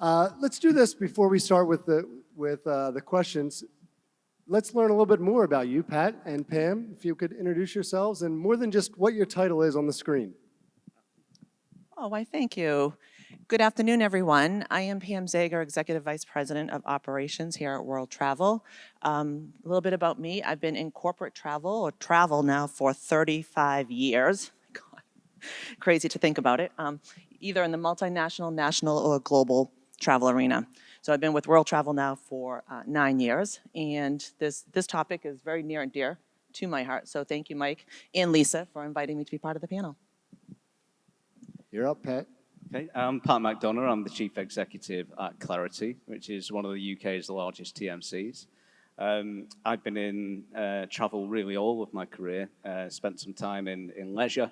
Let's do this before we start with the questions. Let's learn a little bit more about you, Pat and Pam, if you could introduce yourselves, and more than just what your title is on the screen. Oh, why, thank you. Good afternoon, everyone. I am Pam Zager, Executive Vice President of Operations here at World Travel. A little bit about me. I've been in corporate travel, or travel now, for 35 years. God, crazy to think about it. Either in the multinational, national, or global travel arena. So I've been with World Travel now for 9 years, and this topic is very near and dear to my heart. So thank you, Mike and Lisa, for inviting me to be part of the panel. You're up, Pat. Okay, I'm Pat McDonough. I'm the Chief Executive at Clarity, which is one of the UK's largest TMCs. I've been in travel really all of my career, spent some time in leisure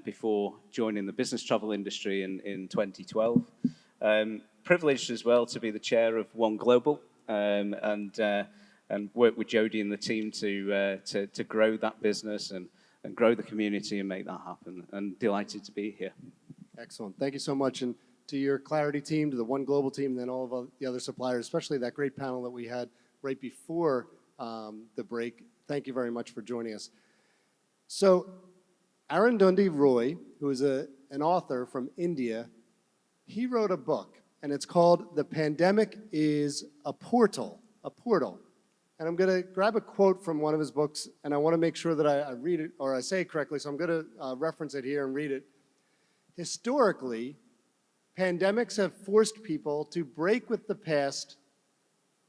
before joining the business travel industry in 2012. Privileged as well to be the chair of One Global and work with Jodie and the team to grow that business and grow the community and make that happen. And delighted to be here. Excellent. Thank you so much. And to your Clarity team, to the One Global team, and then all of the other suppliers, especially that great panel that we had right before the break. Thank you very much for joining us. So Arundhati Roy, who is an author from India, he wrote a book, and it's called The Pandemic is a Portal. And I'm going to grab a quote from one of his books, and I want to make sure that I read it, or I say it correctly, so I'm going to reference it here and read it. Historically, pandemics have forced people to break with the past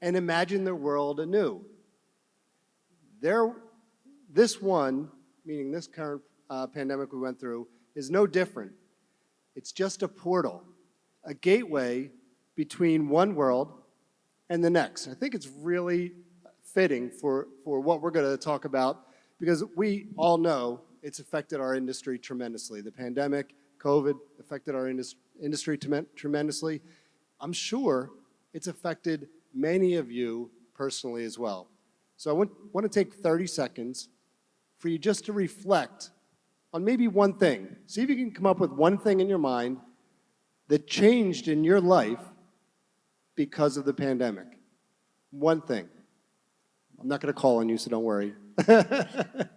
and imagine their world anew. This one, meaning this current pandemic we went through, is no different. It's just a portal, a gateway between one world and the next. I think it's really fitting for what we're going to talk about, because we all know it's affected our industry tremendously. The pandemic, COVID, affected our industry tremendously. I'm sure it's affected many of you personally as well. So I want to take 30 seconds for you just to reflect on maybe one thing. See if you can come up with one thing in your mind that changed in your life because of the pandemic. One thing. I'm not going to call on you, so don't worry. But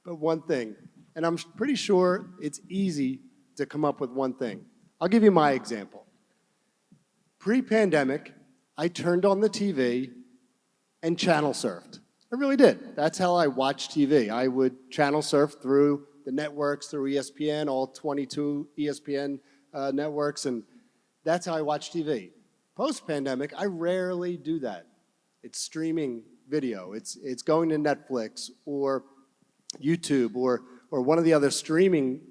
one thing. And I'm pretty sure it's easy to come up with one thing. I'll give you my example. Pre-pandemic, I turned on the TV and channel surfed. I really did. That's how I watched TV. I would channel surf through the networks, through ESPN, all 22 ESPN networks, and that's how I watch TV. Post-pandemic, I rarely do that. It's streaming video. It's going to Netflix or YouTube or one of the other streaming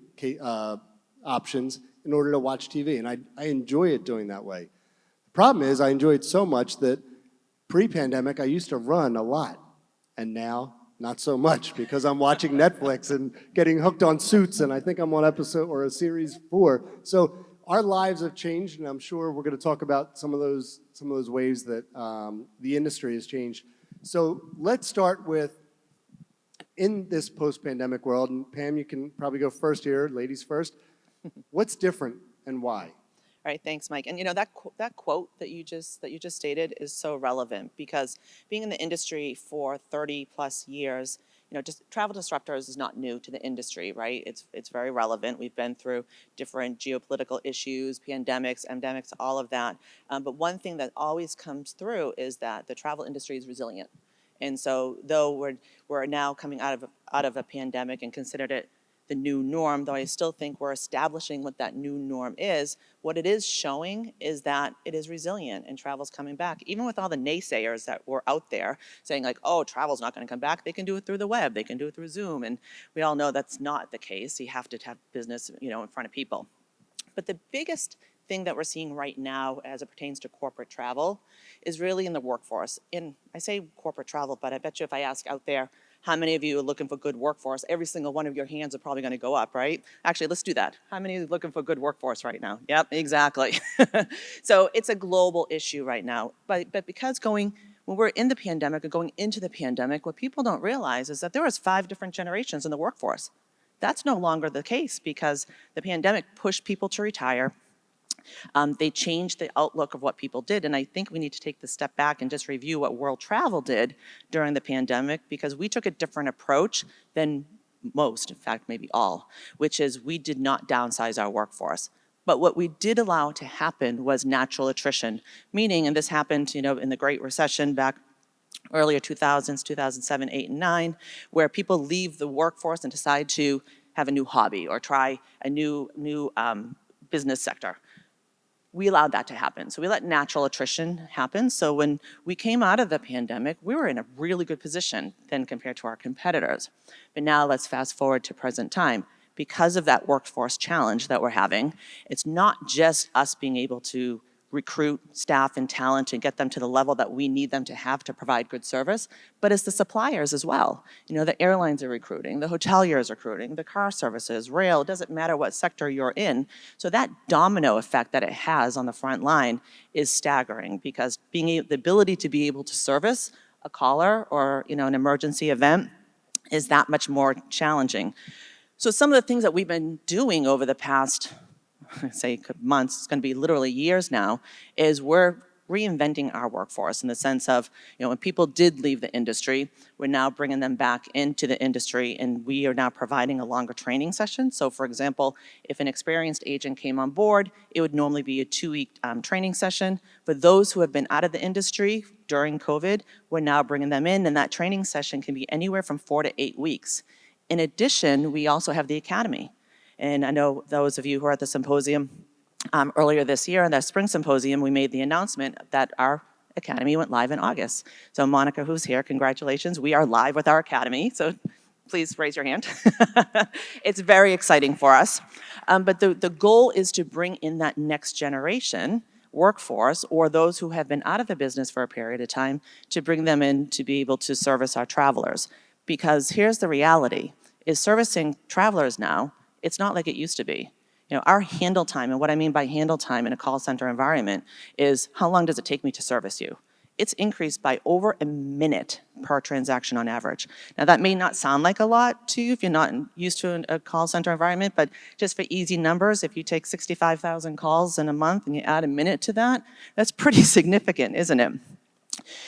options in order to watch TV, and I enjoy it doing that way. The problem is I enjoy it so much that pre-pandemic I used to run a lot, and now not so much because I'm watching Netflix and getting hooked on Suits, and I think I'm on episode or series 4. So our lives have changed, and I'm sure we're going to talk about some of those ways that the industry has changed. So let's start with, in this post-pandemic world, and Pam, you can probably go first here, ladies first. What's different and why? All right, thanks, Mike. And you know, that quote that you just stated is so relevant, because being in the industry for 30 plus years, you know, just travel disruptors is not new to the industry, right? It's very relevant. We've been through different geopolitical issues, pandemics, endemics, all of that. But one thing that always comes through is that the travel industry is resilient. And so, though we're now coming out of a pandemic and considered it the new norm, though I still think we're establishing what that new norm is, what it is showing is that it is resilient and travel's coming back. Even with all the naysayers that were out there saying like, oh, travel's not going to come back, they can do it through the web, they can do it through Zoom, and we all know that's not the case. You have to have business, you know, in front of people. But the biggest thing that we're seeing right now as it pertains to corporate travel is really in the workforce. And I say corporate travel, but I bet you if I ask out there, how many of you are looking for good workforce? Every single one of your hands are probably going to go up, right? Actually, let's do that. How many are looking for good workforce right now? Yep, exactly. So it's a global issue right now. But because when we're in the pandemic or going into the pandemic, what people don't realize is that there was 5 different generations in the workforce. That's no longer the case because the pandemic pushed people to retire. They changed the outlook of what people did, and I think we need to take the step back and just review what world travel did during the pandemic, because we took a different approach than most, in fact, maybe all, which is we did not downsize our workforce. But what we did allow to happen was natural attrition, meaning, and this happened, in the Great Recession back earlier 2000s, 2007, 8, and 9, where people leave the workforce and decide to have a new hobby or try a new business sector. We allowed that to happen. So we let natural attrition happen. So when we came out of the pandemic, we were in a really good position then compared to our competitors. But now let's fast forward to present time. Because of that workforce challenge that we're having, it's not just us being able to recruit staff and talent and get them to the level that we need them to have to provide good service, but it's the suppliers as well. The airlines are recruiting, the hoteliers are recruiting, the car services, rail, it doesn't matter what sector you're in. So that domino effect that it has on the front line is staggering, because the ability to be able to service a caller or an emergency event is that much more challenging. So some of the things that we've been doing over the past, say, months, it's going to be literally years now, is we're reinventing our workforce in the sense of, when people did leave the industry, we're now bringing them back into the industry, and we are now providing a longer training session. So for example, if an experienced agent came on board, it would normally be a 2-week training session. For those who have been out of the industry during COVID, we're now bringing them in, and that training session can be anywhere from 4 to 8 weeks. In addition, we also have the Academy. And I know those of you who are at the symposium earlier this year, in the spring symposium, we made the announcement that our Academy went live in August. So Monica, who's here, congratulations. We are live with our Academy, so please raise your hand. It's very exciting for us. But the goal is to bring in that next generation workforce, or those who have been out of the business for a period of time, to bring them in to be able to service our travelers. Because here's the reality, is servicing travelers now, it's not like it used to be. Our handle time, and what I mean by handle time in a call center environment, is how long does it take me to service you? It's increased by over a minute per transaction on average. Now that may not sound like a lot to you if you're not used to a call center environment, but just for easy numbers, if you take 65,000 calls in a month and you add a minute to that, that's pretty significant, isn't it?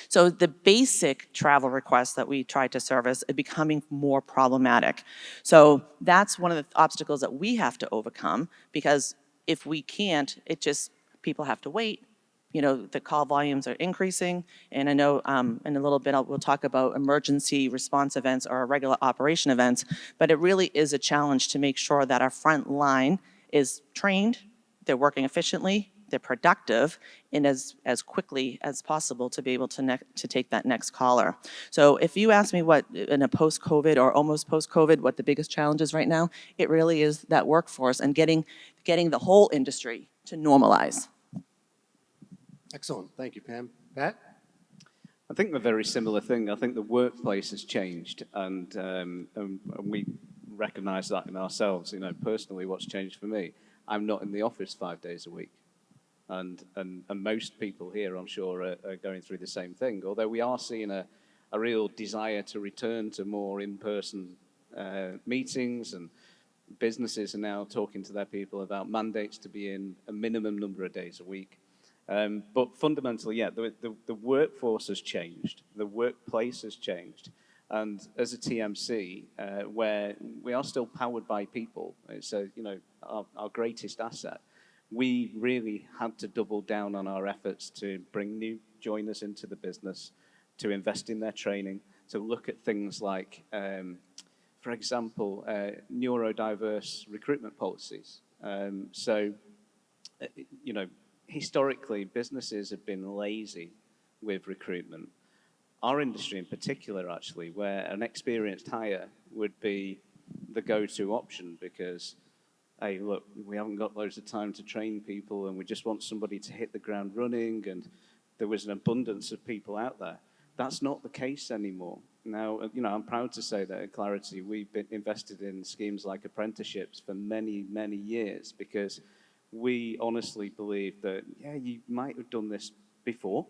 So the basic travel requests that we try to service are becoming more problematic. So that's one of the obstacles that we have to overcome, because if we can't, people have to wait. The call volumes are increasing, and I know in a little bit we'll talk about emergency response events or regular operation events, but it really is a challenge to make sure that our front line is trained, they're working efficiently, they're productive, and as quickly as possible to be able to take that next caller. So if you ask me what, in a post-COVID or almost post-COVID, what the biggest challenge is right now, it really is that workforce and getting the whole industry to normalize. Excellent. Thank you, Pam. Pat? I think a very similar thing. I think the workplace has changed, and we recognize that in ourselves. Personally, what's changed for me, I'm not in the office 5 days a week. And most people here, I'm sure, are going through the same thing, although we are seeing a real desire to return to more in-person meetings, and businesses are now talking to their people about mandates to be in a minimum number of days a week. But fundamentally, yeah, the workforce has changed, the workplace has changed. And as a TMC, where we are still powered by people, it's our greatest asset, we really had to double down on our efforts to bring new joiners into the business, to invest in their training, to look at things like, for example, neurodiverse recruitment policies. Historically, businesses have been lazy with recruitment. Our industry in particular, actually, where an experienced hire would be the go-to option because, hey, look, we haven't got loads of time to train people and we just want somebody to hit the ground running, and there was an abundance of people out there. That's not the case anymore. Now, I'm proud to say that at Clarity, we've been invested in schemes like apprenticeships for many, many years because we honestly believe that, yeah, you might have done this before.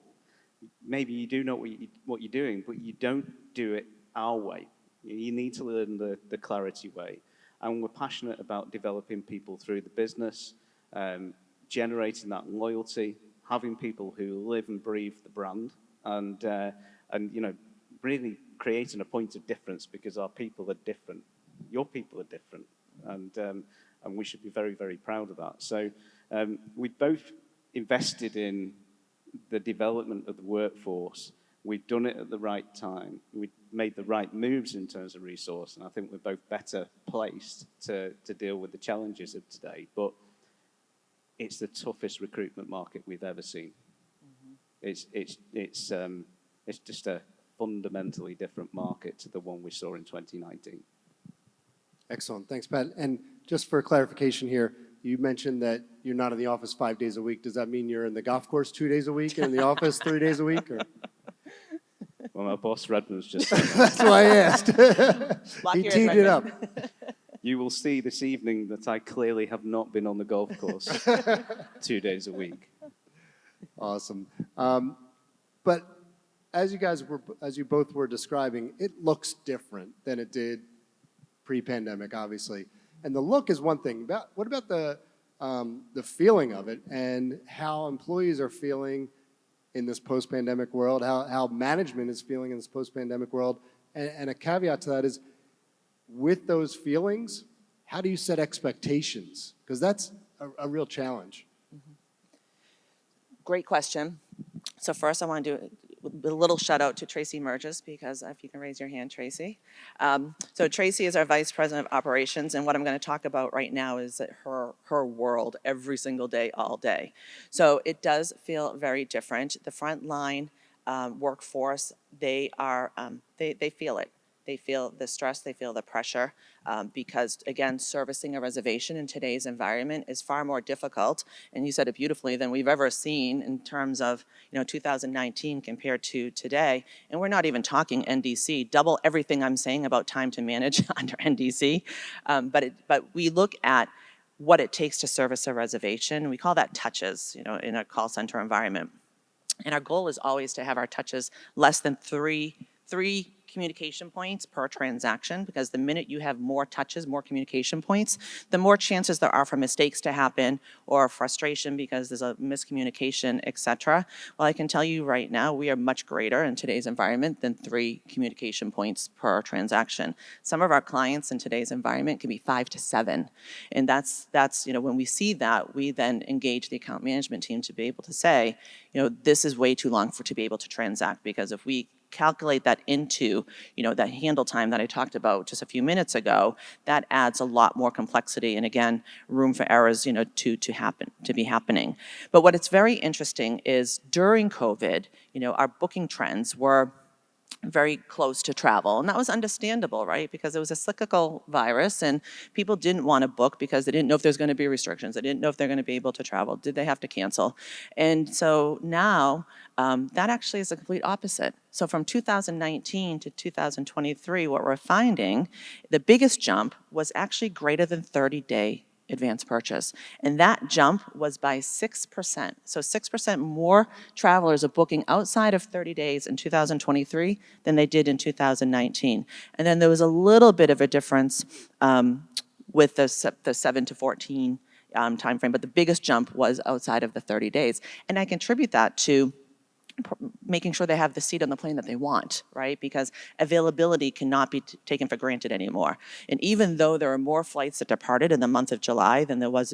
Maybe you do know what you're doing, but you don't do it our way. You need to learn the Clarity way. And we're passionate about developing people through the business, generating that loyalty, having people who live and breathe the brand, and you know, really creating a point of difference because our people are different. Your people are different, and we should be very, very proud of that. So we both invested in the development of the workforce. We've done it at the right time. We made the right moves in terms of resource, and I think we're both better placed to deal with the challenges of today. But it's the toughest recruitment market we've ever seen. Mm-hmm. It's just a fundamentally different market to the one we saw in 2019. Excellent. Thanks, Pat. And just for clarification here, you mentioned that you're not in the office 5 days a week. Does that mean you're in the golf course 2 days a week and in the office 3 days a week? Or? Well, my boss, Redmond's just That's why I asked. He Ears, teed it up. You will see this evening that I clearly have not been on the golf course 2 days a week. Awesome. But as you both were describing, it looks different than it did pre-pandemic, obviously. And the look is one thing. What about the feeling of it and how employees are feeling in this post-pandemic world, how management is feeling in this post-pandemic world? And a caveat to that is, with those feelings, how do you set expectations? Because that's a real challenge. Great question. So first I want to do a little shout out to Tracy Merges, because if you can raise your hand, Tracy. So Tracy is our Vice President of Operations, and what I'm going to talk about right now is her world every single day, all day. So it does feel very different. The frontline workforce, they feel it. They feel the stress, they feel the pressure, because again, servicing a reservation in today's environment is far more difficult, and you said it beautifully, than we've ever seen in terms of 2019 compared to today. And we're not even talking NDC, double everything I'm saying about time to manage under NDC. But we look at what it takes to service a reservation. We call that touches, in a call center environment. And our goal is always to have our touches less than three communication points per transaction, because the minute you have more touches, more communication points, the more chances there are for mistakes to happen or frustration because there's a miscommunication, etc. Well, I can tell you right now, we are much greater in today's environment than 3 communication points per transaction. Some of our clients in today's environment can be 5 to 7. And that's when we see that, we then engage the account management team to be able to say, this is way too long to be able to transact, because if we calculate that into, that handle time that I talked about just a few minutes ago, that adds a lot more complexity and again, room for errors, to be happening. But what it's very interesting is during COVID, our booking trends were very close to travel. And that was understandable, right? Because it was a cyclical virus and people didn't want to book because they didn't know if there's going to be restrictions. They didn't know if they're going to be able to travel. Did they have to cancel? And so now that actually is the complete opposite. So from 2019 to 2023, what we're finding, the biggest jump was actually greater than 30-day advance purchase. And that jump was by 6%. So 6% more travelers are booking outside of 30 days in 2023 than they did in 2019. And then there was a little bit of a difference with the 7 to 14 timeframe, but the biggest jump was outside of the 30 days. And I contribute that to making sure they have the seat on the plane that they want, right? Because availability cannot be taken for granted anymore. And even though there are more flights that departed in the month of July than there was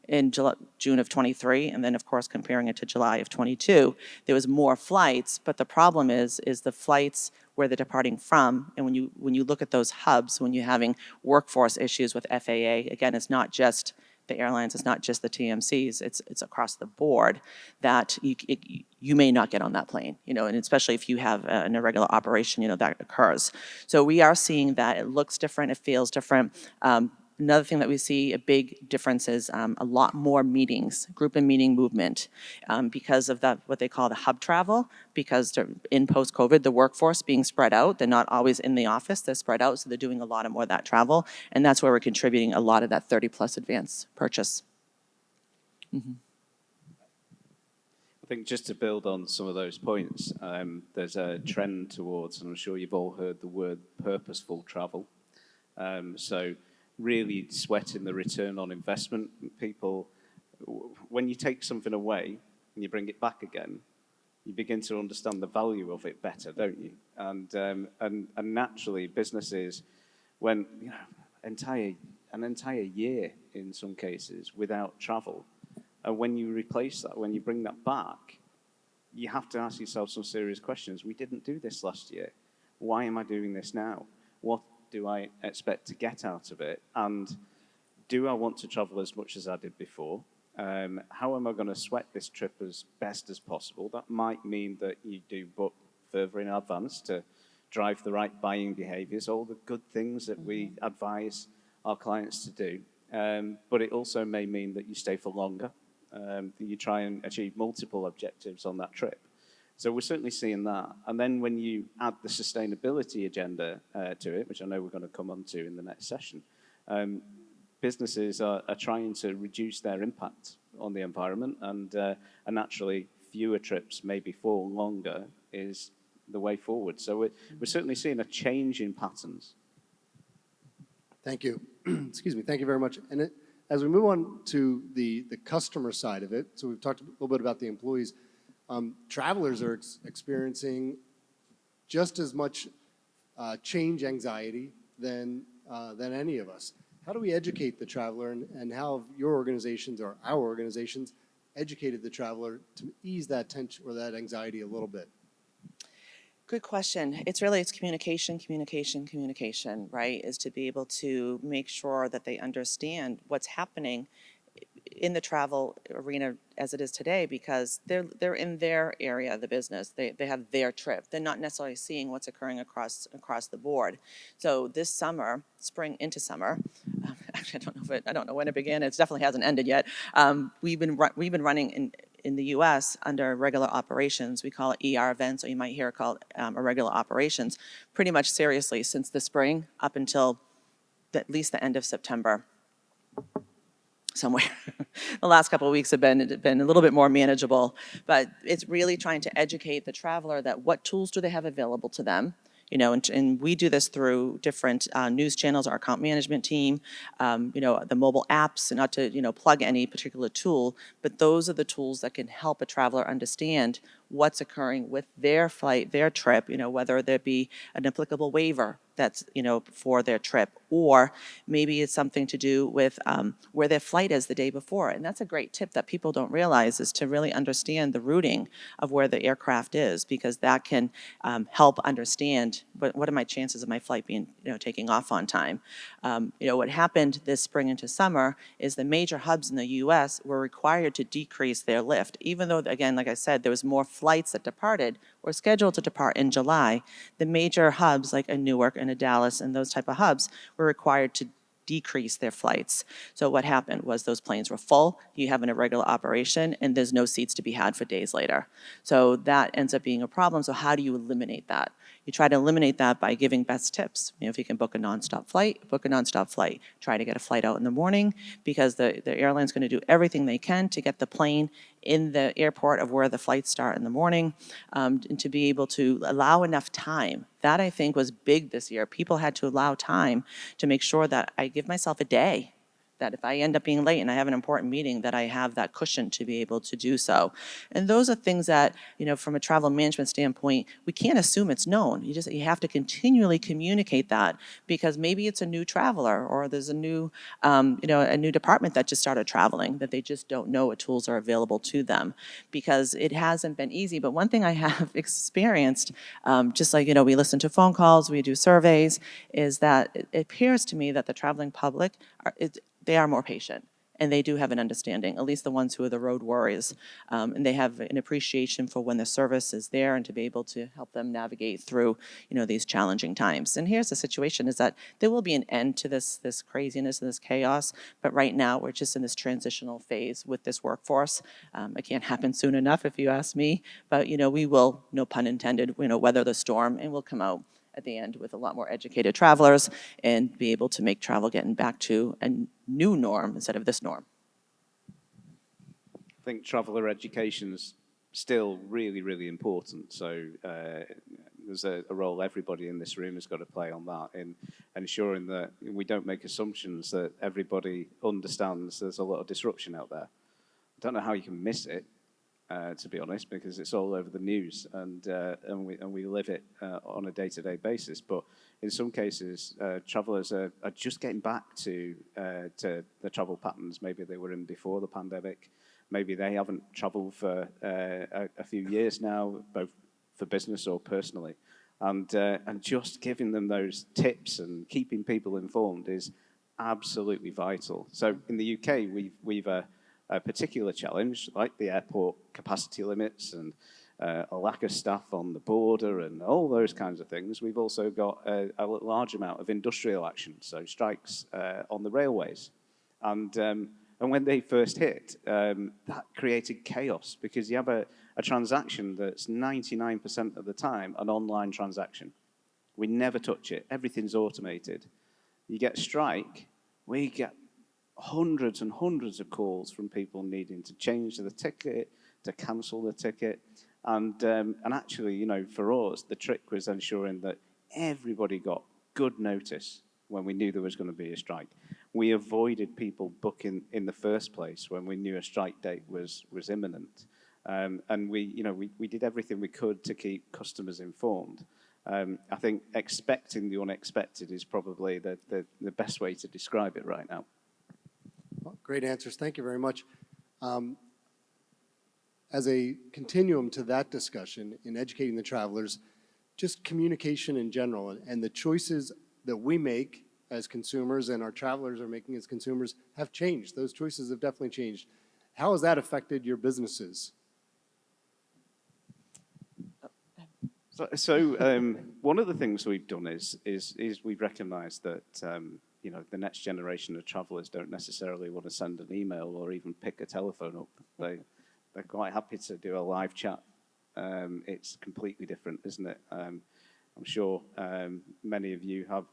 in June of 23, and then of course comparing it to July of 22, there was more flights, but the problem is the flights where they're departing from, and when you look at those hubs, when you're having workforce issues with FAA, again, it's not just the airlines, it's not just the TMCs, it's across the board that you may not get on that plane, and especially if you have an irregular operation, that occurs. So we are seeing that it looks different, it feels different. Another thing that we see a big difference is a lot more meetings, group and meeting movement, because of what they call the hub travel, because in post-COVID, the workforce being spread out, they're not always in the office, they're spread out, so they're doing a lot more of that travel, and that's where we're contributing a lot of that 30-plus advance purchase. Mm-hmm. I think just to build on some of those points, there's a trend towards, and I'm sure you've all heard the word purposeful travel. So really sweating the return on investment. People, when you take something away and you bring it back again, you begin to understand the value of it better, don't you? And naturally, businesses, when an entire year in some cases without travel, and when you replace that, when you bring that back, you have to ask yourself some serious questions. We didn't do this last year. Why am I doing this now? What do I expect to get out of it? And do I want to travel as much as I did before? How am I going to sweat this trip as best as possible? That might mean that you do book further in advance to drive the right buying behaviors, all the good things that we advise our clients to do. But it also may mean that you stay for longer, that you try and achieve multiple objectives on that trip. So we're certainly seeing that. And then when you add the sustainability agenda to it, which I know we're going to come on to in the next session, businesses are trying to reduce their impact on the environment, and naturally fewer trips, maybe for longer, is the way forward. So we're certainly seeing a change in patterns. Thank you. Excuse me. Thank you very much. And as we move on to the customer side of it, so we've talked a little bit about the employees. Travelers are experiencing just as much change anxiety than any of us. How do we educate the traveler, and how have your organizations or our organizations educated the traveler to ease that tension or that anxiety a little bit? Good question. It's communication, right? Is to be able to make sure that they understand what's happening in the travel arena as it is today, because they're in their area of the business. They have their trip. They're not necessarily seeing what's occurring across the board. So this summer, spring into summer, actually I don't know when it began. It definitely hasn't ended yet. We've been running in the U.S. under regular operations. We call it ER events, or you might hear it called irregular operations, pretty much seriously since the spring up until at least the end of September. Somewhere. The last couple of weeks have been a little bit more manageable, but it's really trying to educate the traveler that what tools do they have available to them. And we do this through different news channels, our account management team, the mobile apps, and not to, plug any particular tool, but those are the tools that can help a traveler understand what's occurring with their flight, their trip, whether there be an applicable waiver that's, for their trip, or maybe it's something to do with where their flight is the day before. And that's a great tip that people don't realize, is to really understand the routing of where the aircraft is, because that can help understand what are my chances of my flight being, taking off on time. What happened this spring into summer is the major hubs in the U.S. were required to decrease their lift, even though, again, like I said, there was more flights that departed or scheduled to depart in July. The major hubs like a Newark and a Dallas and those type of hubs were required to decrease their flights. So what happened was those planes were full, you have an irregular operation, and there's no seats to be had for days later. So that ends up being a problem. So how do you eliminate that? You try to eliminate that by giving best tips. If you can book a nonstop flight, book a nonstop flight. Try to get a flight out in the morning, because the airline's going to do everything they can to get the plane in the airport of where the flights start in the morning, and to be able to allow enough time. That, I think, was big this year. People had to allow time to make sure that I give myself a day, that if I end up being late and I have an important meeting, that I have that cushion to be able to do so. And those are things that, from a travel management standpoint, we can't assume it's known. You have to continually communicate that, because maybe it's a new traveler, or there's a new department that just started traveling, that they just don't know what tools are available to them, because it hasn't been easy. But one thing I have experienced, just like, we listen to phone calls, we do surveys, is that it appears to me that the traveling public they are more patient, and they do have an understanding, at least the ones who are the road warriors, and they have an appreciation for when the service is there and to be able to help them navigate through, these challenging times. And here's the situation, is that there will be an end to this craziness and this chaos, but right now we're just in this transitional phase with this workforce. It can't happen soon enough, if you ask me, but, we will, no pun intended, weather the storm, and we'll come out at the end with a lot more educated travelers and be able to make travel getting back to a new norm instead of this norm. I think traveller education is still really, really important. So there's a role everybody in this room has got to play on that, in ensuring that we don't make assumptions that everybody understands there's a lot of disruption out there. don't know how you can miss it, to be honest, because it's all over the news and we live it on a day-to-day basis. But in some cases, travelers are just getting back to the travel patterns maybe they were in before the pandemic. Maybe they haven't traveled for a few years now, both for business or personally. And just giving them those tips and keeping people informed is absolutely vital. So in the UK, we've a particular challenge, like the airport capacity limits and a lack of staff on the border and all those kinds of things. We've also got a large amount of industrial action, so strikes on the railways. And when they first hit, that created chaos because you have a transaction that's 99% of the time an online transaction. We never touch it. Everything's automated. You get a strike, we get hundreds and hundreds of calls from people needing to change the ticket, to cancel the ticket. And actually, you know, for us, the trick was ensuring that everybody got good notice when we knew there was going to be a strike. We avoided people booking in the first place when we knew a strike date was imminent. And we did everything we could to keep customers informed. I think expecting the unexpected is probably the best way to describe it right now. Well, great answers. Thank you very much. As a continuum to that discussion in educating the travelers, just communication in general and the choices that we make as consumers and our travelers are making as consumers have changed. Those choices have definitely changed. How has that affected your businesses? So one of the things we've done is we've recognised that the next generation of travellers don't necessarily want to send an email or even pick a telephone up. They're quite happy to do a live chat. It's completely different, isn't it? I'm sure many of you have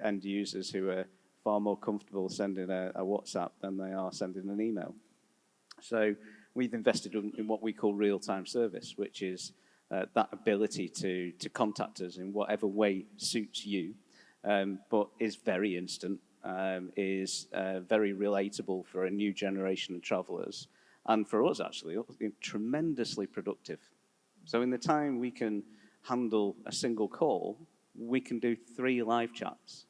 end users who are far more comfortable sending a WhatsApp than they are sending an email. So we've invested in what we call real-time service, which is that ability to contact us in whatever way suits you, but is very instant, is very relatable for a new generation of travellers, and for us actually, tremendously productive. So in the time we can handle a single call, we can do 3 live chats.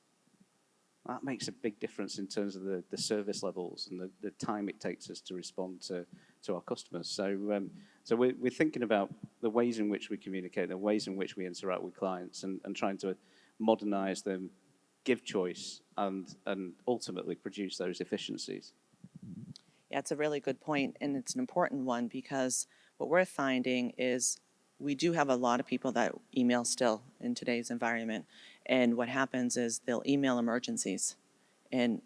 That makes a big difference in terms of the service levels and the time it takes us to respond to our customers. So we're thinking about the ways in which we communicate, the ways in which we interact with clients, and trying to modernize them, give choice, and ultimately produce those efficiencies. Yeah, it's a really good point, and it's an important one because what we're finding is we do have a lot of people that email still in today's environment, and what happens is they'll email emergencies, and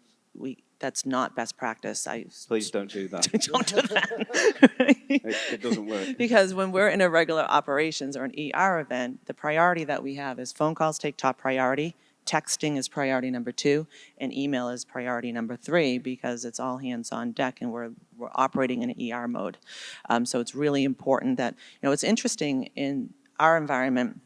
that's not best practice. Please don't do that. Don't do that. It doesn't work. Because when we're in a regular operations or an ER event, the priority that we have is phone calls take top priority, texting is priority number 2, and email is priority number 3 because it's all hands on deck and we're operating in an ER mode. So it's really important that, what's interesting in our environment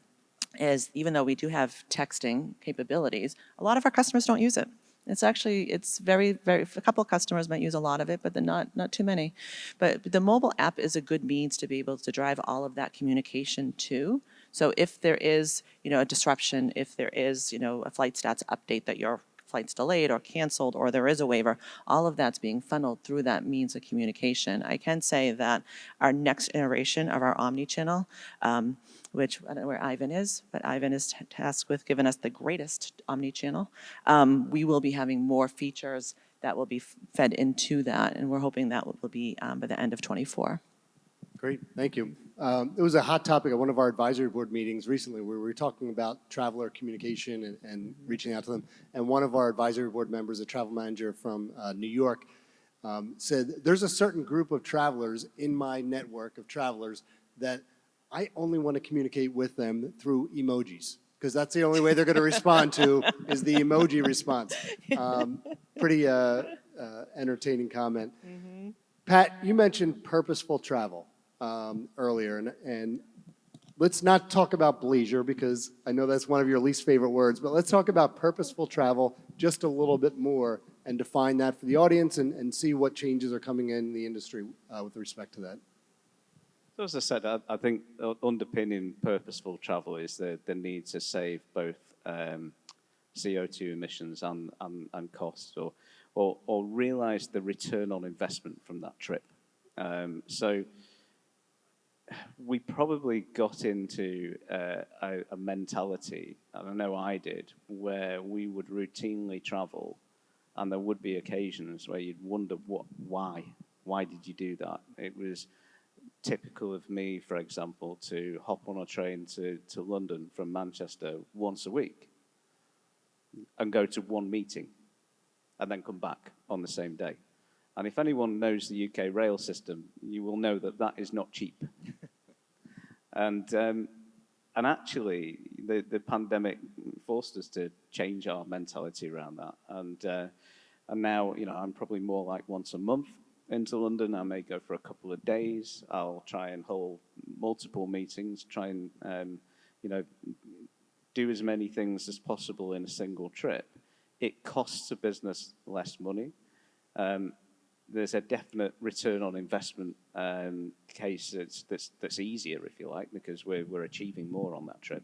is even though we do have texting capabilities, a lot of our customers don't use it. It's very, very, a couple of customers might use a lot of it, but not too many. But the mobile app is a good means to be able to drive all of that communication too. So if there is, a disruption, if there is, a flight stats update that your flight's delayed or canceled or there is a waiver, all of that's being funneled through that means of communication. I can say that our next iteration of our omni-channel, which I don't know where Ivan is, but Ivan is tasked with giving us the greatest omni-channel. We will be having more features that will be fed into that, and we're hoping that will be by the end of '24. Great, thank you. It was a hot topic at one of our advisory board meetings recently where we were talking about traveler communication and reaching out to them. And one of our advisory board members, a travel manager from New York, said, there's a certain group of travelers in my network of travelers that I only want to communicate with them through emojis because that's the only way they're going to respond to is the emoji response. Pretty entertaining comment. Mm-hmm. Pat, you mentioned purposeful travel earlier, and let's not talk about bleisure because I know that's one of your least favorite words, but let's talk about purposeful travel just a little bit more and define that for the audience and see what changes are coming in the industry with respect to that. So as I said, I think underpinning purposeful travel is the need to save both CO2 emissions and costs, or realize the return on investment from that trip. So we probably got into a mentality, and I know I did, where we would routinely travel, and there would be occasions where you'd wonder why did you do that? It was typical of me, for example, to hop on a train to London from Manchester once a week and go to one meeting and then come back on the same day. And if anyone knows the UK rail system, you will know that that is not cheap. And actually, the pandemic forced us to change our mentality around that. And now, you know, I'm probably more like once a month into London. I may go for a couple of days. I'll try and hold multiple meetings, try and, you know, do as many things as possible in a single trip. It costs a business less money. There's a definite return on investment case that's easier, if you like, because we're achieving more on that trip.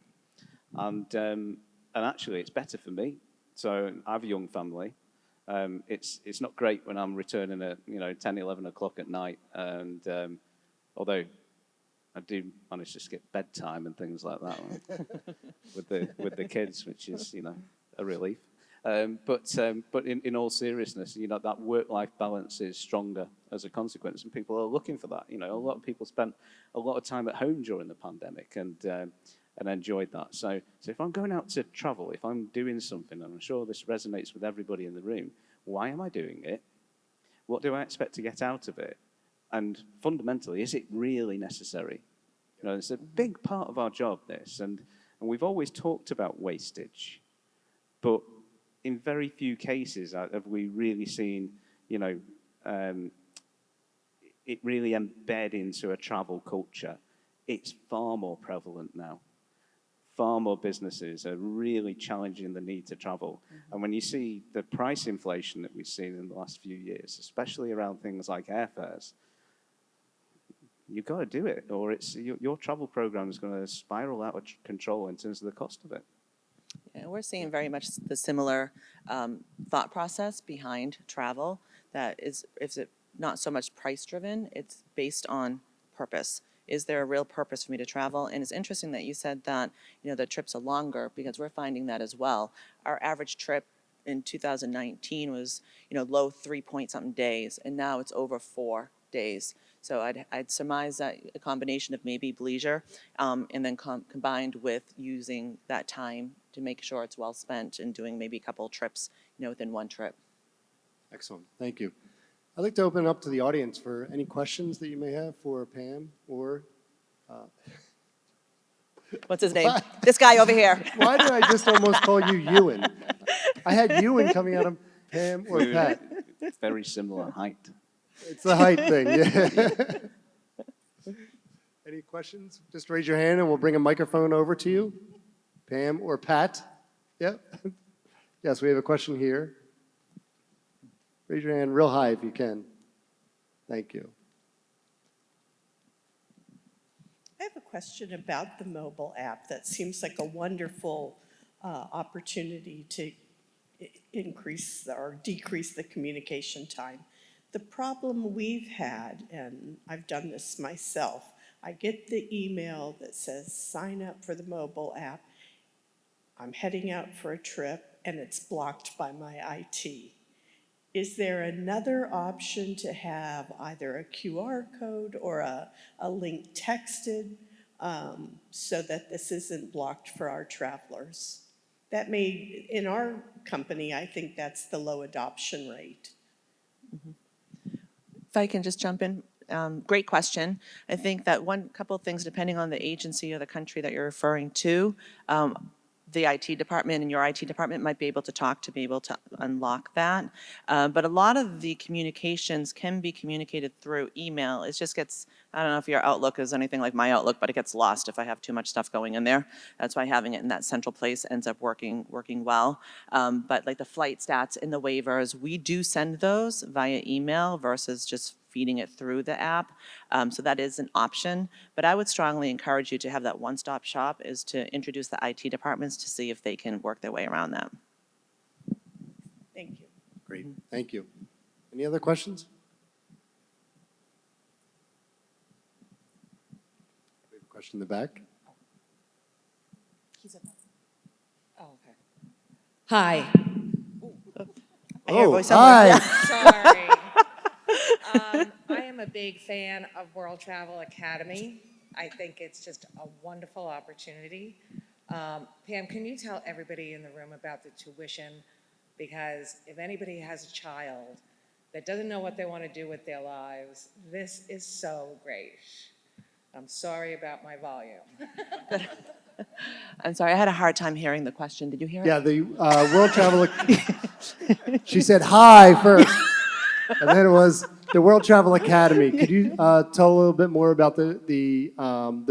And actually, it's better for me. So I have a young family. It's not great when I'm returning at 10, 11 o'clock at night, and although I do manage to skip bedtime and things like that with the kids, which is a relief. But in all seriousness, that work-life balance is stronger as a consequence, and people are looking for that. A lot of people spent a lot of time at home during the pandemic and enjoyed that. So if I'm going out to travel, if I'm doing something, and I'm sure this resonates with everybody in the room, why am I doing it? What do I expect to get out of it? And fundamentally, is it really necessary? It's a big part of our job, this, and we've always talked about wastage, but in very few cases have we really seen, it really embed into a travel culture. It's far more prevalent now. Far more businesses are really challenging the need to travel. Mm-hmm. And when you see the price inflation that we've seen in the last few years, especially around things like airfares, you've got to do it, or your travel program is going to spiral out of control in terms of the cost of it. Yeah, we're seeing very much the similar thought process behind travel. That is it not so much price driven, it's based on purpose. Is there a real purpose for me to travel? And it's interesting that you said that, the trips are longer, because we're finding that as well. Our average trip in 2019 was, low 3-point-something days, and now it's over 4 days. So I'd surmise that a combination of maybe leisure and then combined with using that time to make sure it's well spent and doing maybe a couple of trips, within one trip. Excellent. Thank you. I'd like to open up to the audience for any questions that you may have for Pam or... What's his name? This guy over here. Why did I just almost call you Ewan? I had Ewan coming out of Pam or Pat. Very similar height. It's the height thing, yeah. Any questions? Just raise your hand and we'll bring a microphone over to you. Pam or Pat? Yep. Yes, we have a question here. Raise your hand real high if you can. Thank you. I have a question about the mobile app. That seems like a wonderful opportunity to increase or decrease the communication time. The problem we've had, and I've done this myself, I get the email that says sign up for the mobile app. I'm heading out for a trip and it's blocked by my IT. Is there another option to have either a QR code or a link texted so that this isn't blocked for our travelers? That may, in our company, I think that's the low adoption rate. Mm-hmm. If I can just jump in, great question. I think that couple of things, depending on the agency or the country that you're referring to, the IT department and your IT department might be able to talk to be able to unlock that. But a lot of the communications can be communicated through email. It just gets, I don't know if your Outlook is anything like my Outlook, but it gets lost if I have too much stuff going in there. That's why having it in that central place ends up working well. But like the flight stats and the waivers, we do send those via email versus just feeding it through the app. So that is an option. But I would strongly encourage you to have that one-stop shop, is to introduce the IT departments to see if they can work their way around that. Thank you. Great, thank you. Any other questions? We have a question in the back. Oh, okay. Hi. I hear a Oh, voice somewhere. hi. Sorry. I am a big fan of World Travel Academy. I think it's just a wonderful opportunity. Pam, can you tell everybody in the room about the tuition? Because if anybody has a child that doesn't know what they want to do with their lives, this is so great. I'm sorry about my volume. I'm sorry, I had a hard time hearing the question. Did you hear it? Yeah, the World Travel, she said hi first, and then it was the World Travel Academy. Could you tell a little bit more about the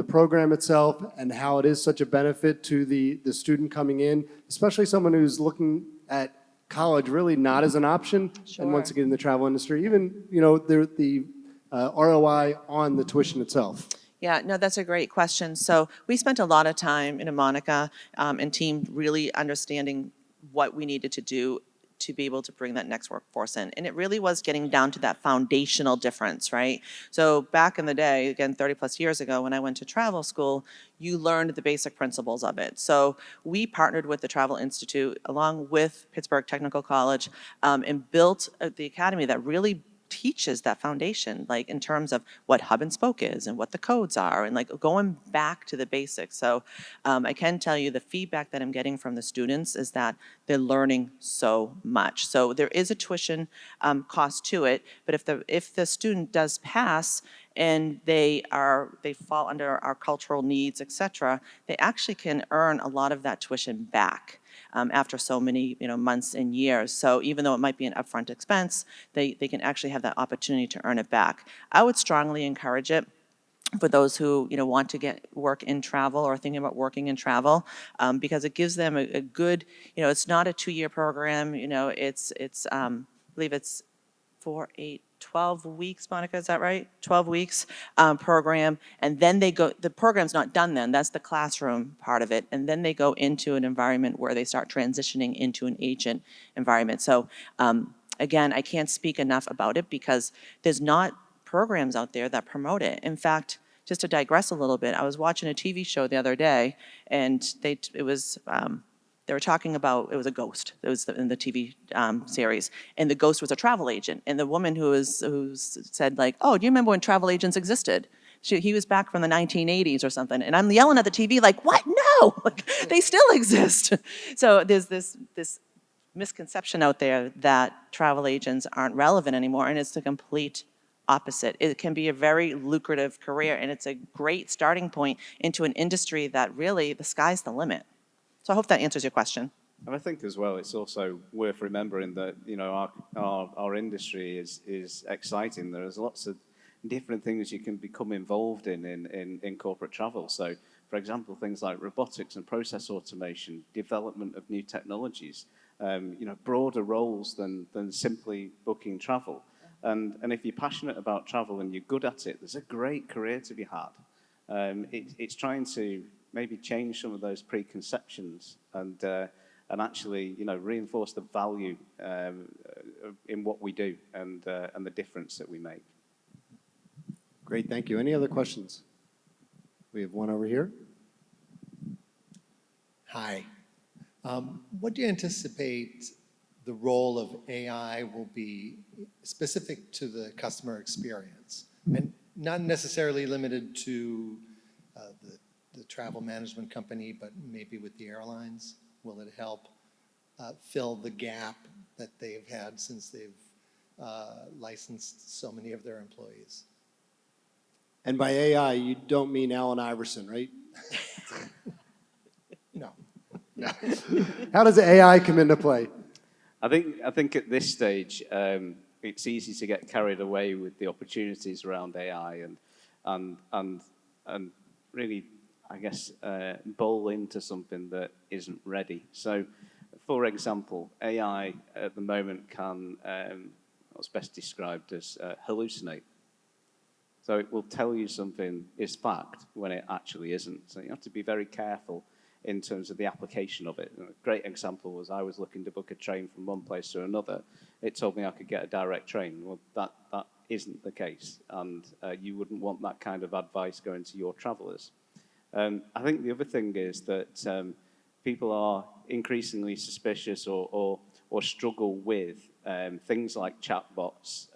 program itself and how it is such a benefit to the student coming in, especially someone who's looking at college really not as an option and wants to Sure. get in the travel industry, even, you know, the ROI on the tuition itself? Yeah, no, that's a great question. So we spent a lot of time, Monica and team, really understanding what we needed to do to be able to bring that next workforce in. And it really was getting down to that foundational difference, right? So back in the day, again, 30 plus years ago, when I went to travel school, you learned the basic principles of it. So we partnered with the Travel Institute along with Pittsburgh Technical College and built the academy that really teaches that foundation, like in terms of what hub and spoke is and what the codes are, and like going back to the basics. So I can tell you the feedback that I'm getting from the students is that they're learning so much. So there is a tuition cost to it, but if the student does pass and they fall under our cultural needs, et cetera, they actually can earn a lot of that tuition back. After so many months and years. So even though it might be an upfront expense, they can actually have that opportunity to earn it back. I would strongly encourage it for those who want to work in travel or thinking about working in travel, because it gives them a good, it's not a 2-year program. It's I believe it's 12 weeks, Monica, is that right? 12 weeks program, and then they go, the program's not done then, that's the classroom part of it, and then they go into an environment where they start transitioning into an agent environment. So again, I can't speak enough about it because there's not programs out there that promote it. In fact, just to digress a little bit, I was watching a TV show the other day, and they were talking about, it was a ghost. It was in the TV series, and the ghost was a travel agent. And the woman who said like, "Oh, do you remember when travel agents existed?" He was back from the 1980s or something. And I'm yelling at the TV like, "What? No, like, they still exist." So there's this misconception out there that travel agents aren't relevant anymore, and it's the complete opposite. It can be a very lucrative career, and it's a great starting point into an industry that really the sky's the limit. So I hope that answers your question. And I think as well, it's also worth remembering that our industry is exciting. There's lots of different things you can become involved in corporate travel. So, for example, things like robotics and process automation, development of new technologies, broader roles than simply booking travel. And if you're passionate about travel and you're good at it, there's a great career to be had. It's trying to maybe change some of those preconceptions and actually, reinforce the value in what we do and the difference that we make. Great, thank you. Any other questions? We have one over here. Hi. What do you anticipate the role of AI will be specific to the customer experience? And not necessarily limited to the travel management company, but maybe with the airlines? Will it help fill the gap that they've had since they've licensed so many of their employees? And by AI, you don't mean Allen Iverson, right? No. How does AI come into play? I think at this stage, it's easy to get carried away with the opportunities around AI and really, I guess, bowl into something that isn't ready. So, for example, AI at the moment can, what's best described as hallucinate. So it will tell you something is fact when it actually isn't. So you have to be very careful in terms of the application of it. And a great example was I was looking to book a train from one place to another. It told me I could get a direct train. Well, that isn't the case, and you wouldn't want that kind of advice going to your travellers. I think the other thing is that people are increasingly suspicious or struggle with things like chatbots.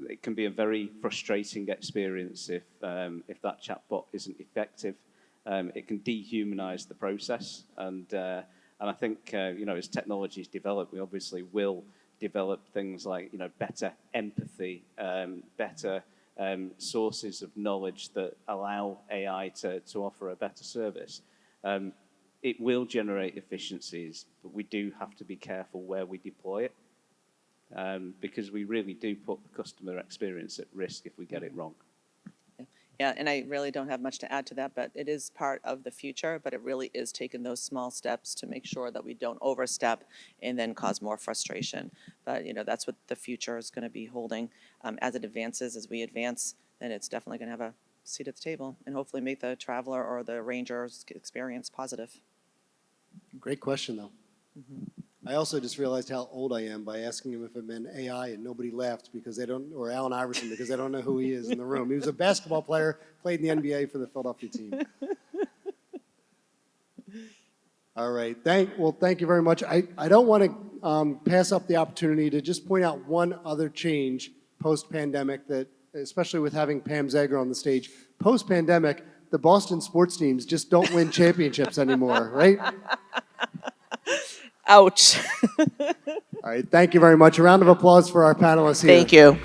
It can be a very frustrating experience if that chatbot isn't effective. It can dehumanize the process, and I think as technologies develop, we obviously will develop things like better empathy, better sources of knowledge that allow AI to offer a better service. It will generate efficiencies, but we do have to be careful where we deploy it. Because we really do put the customer experience at risk if we get it wrong. Yeah, and I really don't have much to add to that, but it is part of the future, but it really is taking those small steps to make sure that we don't overstep and then cause more frustration. But, that's what the future is going to be holding. As it advances, as we advance, then it's definitely going to have a seat at the table and hopefully make the traveler or the ranger's experience positive. Great question, though. I also just realized how old I am by asking him if it meant AI, and nobody laughed because they don't, or Allen Iverson, because they don't know who he is in the room. He was a basketball player, played in the NBA for the Philadelphia team. All right. Thank you very much. I don't want to pass up the opportunity to just point out one other change post-pandemic that, especially with having Pam Zager on the stage, post-pandemic, the Boston sports teams just don't win championships anymore, right? Ouch. All right. Thank you very much. A round of applause for our panelists here. Thank you.